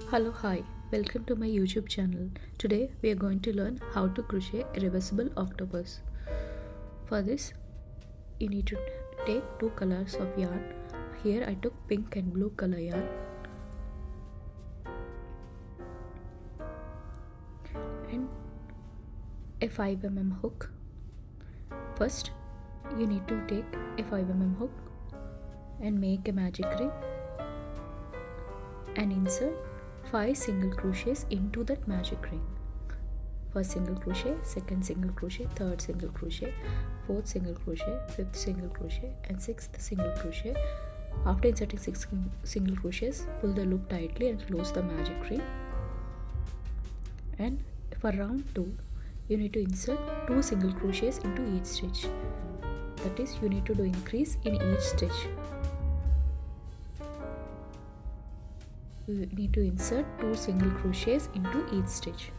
Hello, hi, welcome to my YouTube channel. Today we are going to learn how to crochet a reversible octopus. For this, you need to take two colors of yarn. Here I took pink and blue color yarn and a 5 mm hook. First, you need to take a 5 mm hook and make a magic ring and insert 5 single crochets into that magic ring. First single crochet, second single crochet, third single crochet, fourth single crochet, fifth single crochet and sixth single crochet. After inserting 6 single crochets, pull the loop tightly and close the magic ring. And for round 2, you need to insert 2 single crochets into each stitch. That is, you need to do increase in each stitch. You need to insert 2 single crochets into each stitch.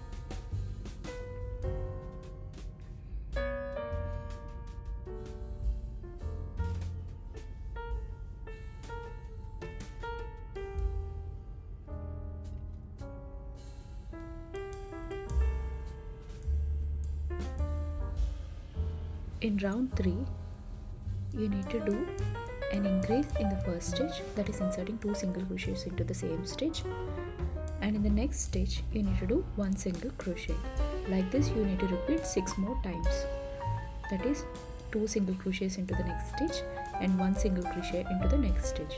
In round 3, you need to do an increase in the first stitch, that is inserting 2 single crochets into the same stitch, and in the next stitch you need to do 1 single crochet. Like this you need to repeat 6 more times, that is 2 single crochets into the next stitch and 1 single crochet into the next stitch.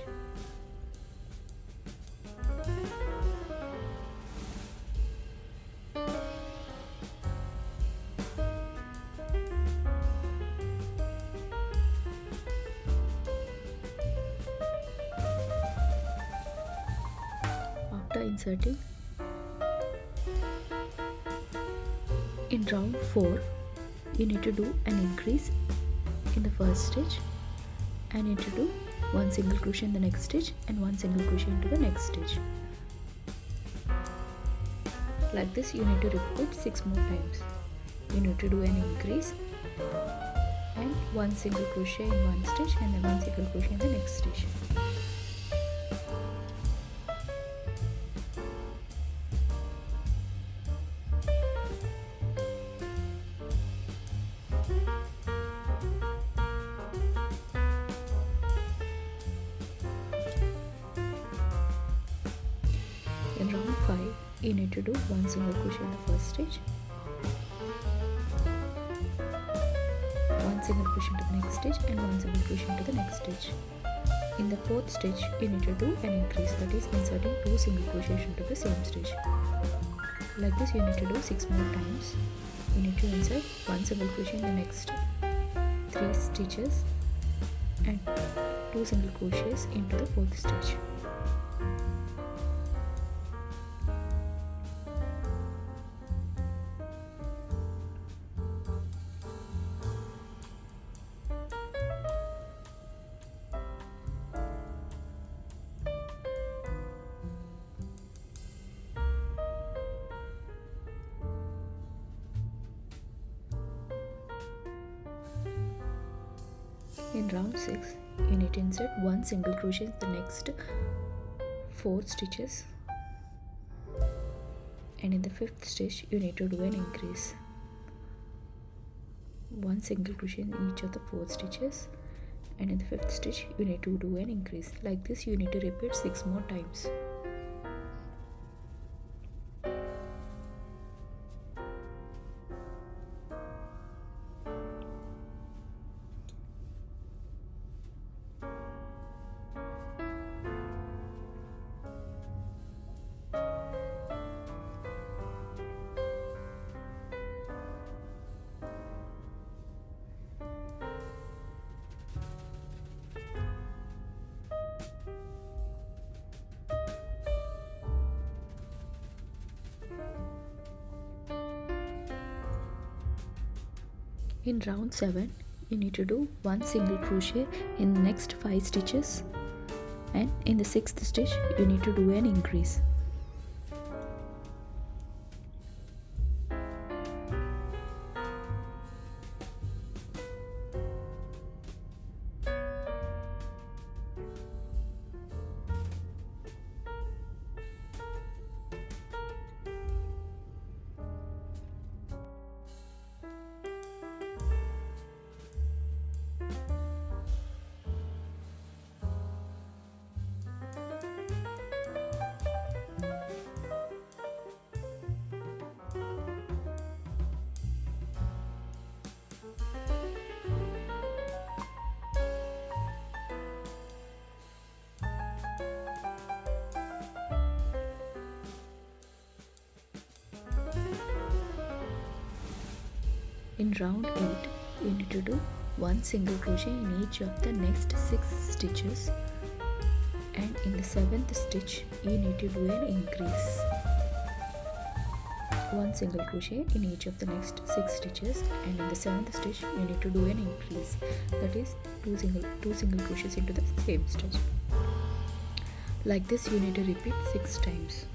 After inserting, in round 4, you need to do an increase in the first stitch and you need to do 1 single crochet in the next stitch and 1 single crochet into the next stitch. Like this you need to repeat 6 more times. You need to do an increase and 1 single crochet in one stitch and then 1 single crochet in the next stitch. In round 5, you need to do 1 single crochet in the first stitch, 1 single crochet into the next stitch and 1 single crochet into the next stitch. In the fourth stitch, you need to do an increase, that is inserting 2 single crochets into the same stitch. Like this you need to do 6 more times. You need to insert 1 single crochet in the next 3 stitches and 2 single crochets into the fourth stitch. In round 6, you need to insert 1 single crochet in the next 4 stitches, and in the 5th stitch you need to do an increase. 1 single crochet in each of the 4 stitches, and in the 5th stitch you need to do an increase. Like this you need to repeat 6 more times. In round 7, you need to do 1 single crochet in the next 5 stitches, and in the 6th stitch you need to do an increase. In round 8, you need to do 1 single crochet in each of the next 6 stitches, and in the 7th stitch you need to do an increase. 1 single crochet in each of the next 6 stitches, and in the 7th stitch you need to do an increase, that is 2 single crochets into the same stitch. Like this you need to repeat 6 times.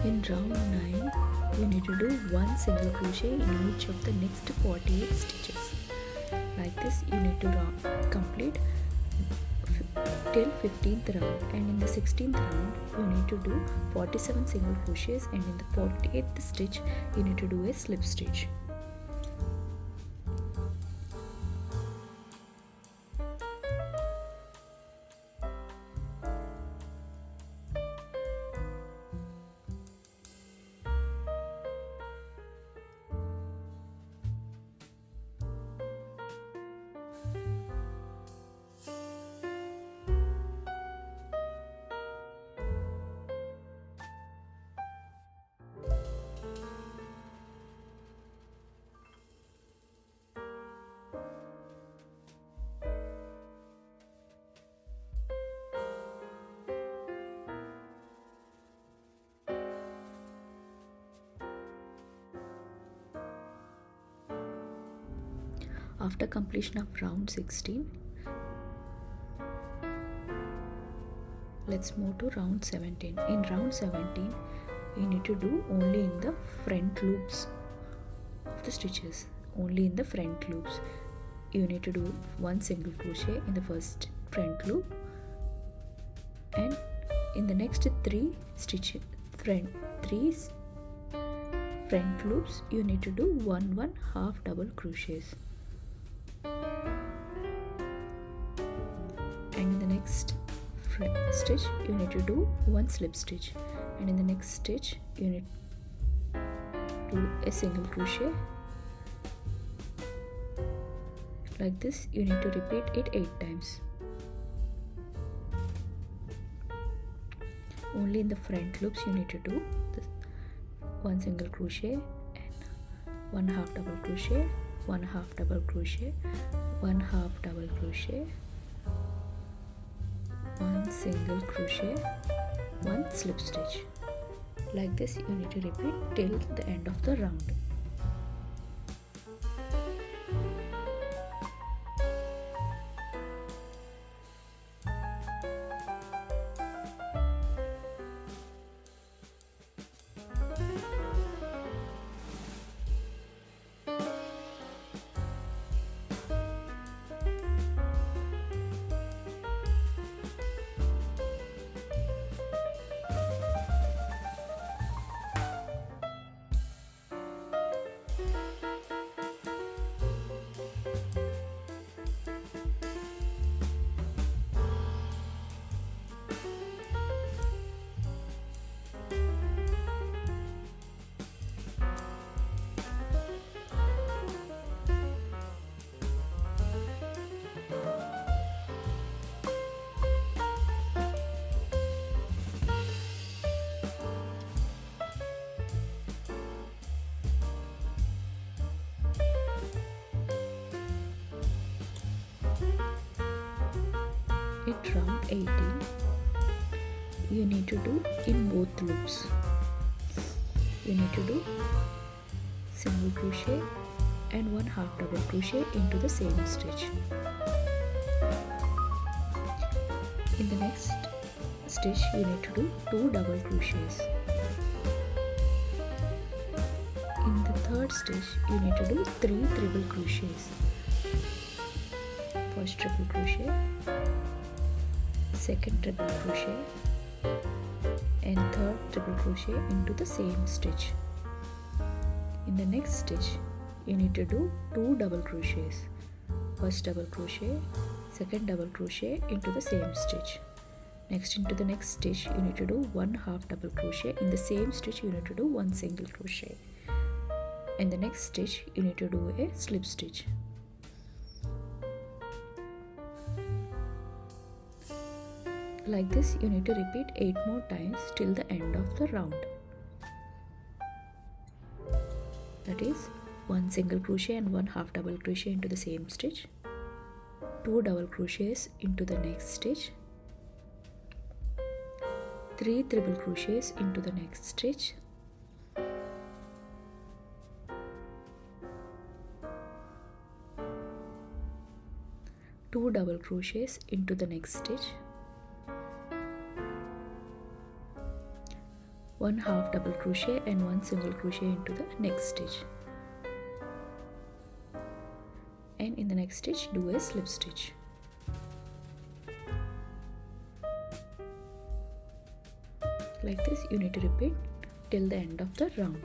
In round 9, you need to do 1 single crochet in each of the next 48 stitches. Like this you need to complete till 15th round, and in the 16th round you need to do 47 single crochets, and in the 48th stitch you need to do a slip stitch. After completion of round 16, let's move to round 17. In round 17, you need to do only in the front loops of the stitches. Only in the front loops. You need to do 1 single crochet in the first front loop, and in the next 3 front loops you need to do 1 half double crochets. And in the next stitch you need to do 1 slip stitch, and in the next stitch you need to do a single crochet. Like this you need to repeat it 8 times. Only in the front loops you need to do 1 single crochet and 1 half double crochet, 1 half double crochet, 1 half double crochet, 1 single crochet, 1 slip stitch. Like this you need to repeat till the end of the round. At round 18, you need to do in both loops. You need to do single crochet and 1 half double crochet into the same stitch. In the next stitch you need to do 2 double crochets. In third stitch you need to do 3 triple crochets. First triple crochet, second triple crochet, and third triple crochet into the same stitch. In the next stitch you need to do 2 double crochets. First double crochet, second double crochet into the same stitch. Next, into the next stitch you need to do 1 half double crochet. In the same stitch you need to do 1 single crochet. In the next stitch you need to do a slip stitch. Like this you need to repeat 8 more times till the end of the round. That is 1 single crochet and 1 half double crochet into the same stitch, 2 double crochets into the next stitch, 3 triple crochets into the next stitch, two double crochets into the next stitch, 1 half double crochet and 1 single crochet into the next stitch, and in the next stitch do a slip stitch. Like this you need to repeat till the end of the round.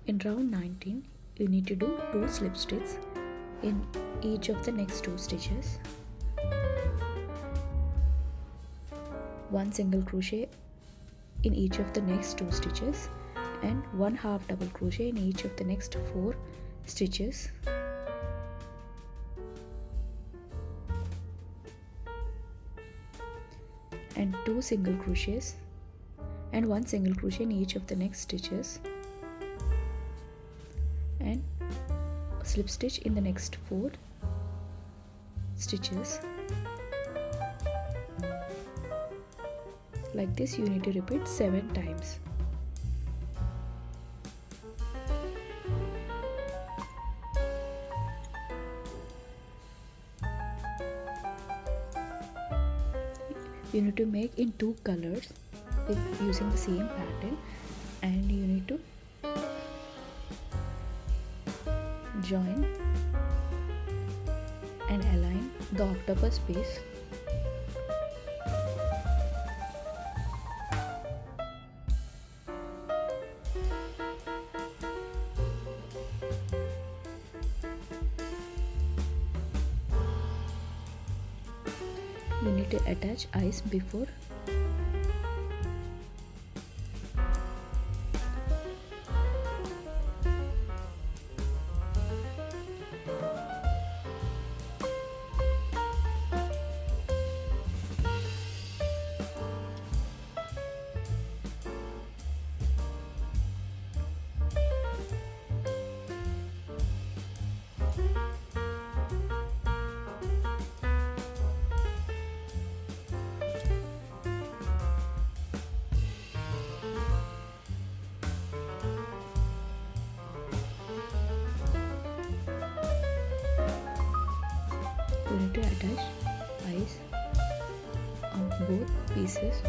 In round 19 you need to do 2 slip stitches in each of the next 2 stitches, 1 single crochet in each of the next 2 stitches, and 1 half double crochet in each of the next 4 stitches, and 2 single crochets and 1 single crochet in each of the next stitches, and a slip stitch in the next 4 stitches. Like this you need to repeat 7 times. You need to make in 2 colors with using the same pattern, and you need to join and align the octopus piece. You need to attach eyes before you need to attach eyes on both pieces.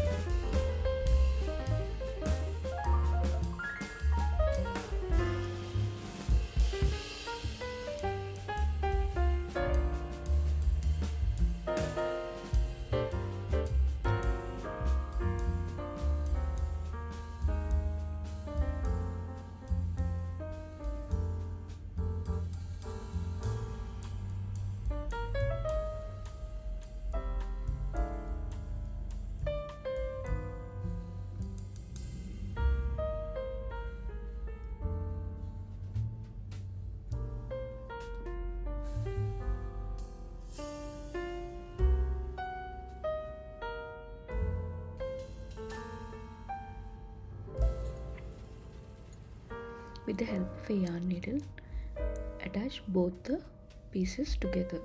With the help of a yarn needle, attach both the pieces together.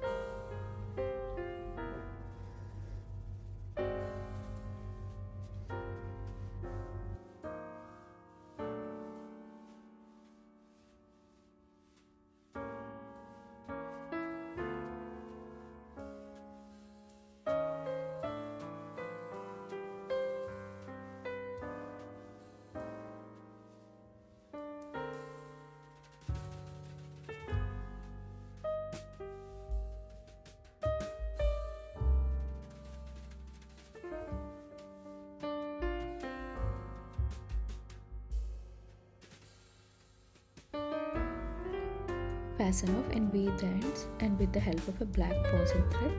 fasten off and weave the ends, and with the help of a black fossil thread,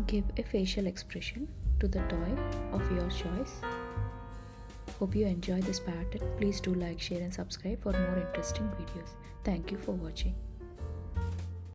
give a facial expression to the toy of your choice. Hope you enjoy this pattern. Please do like, share and subscribe for more interesting videos. Thank you for watching.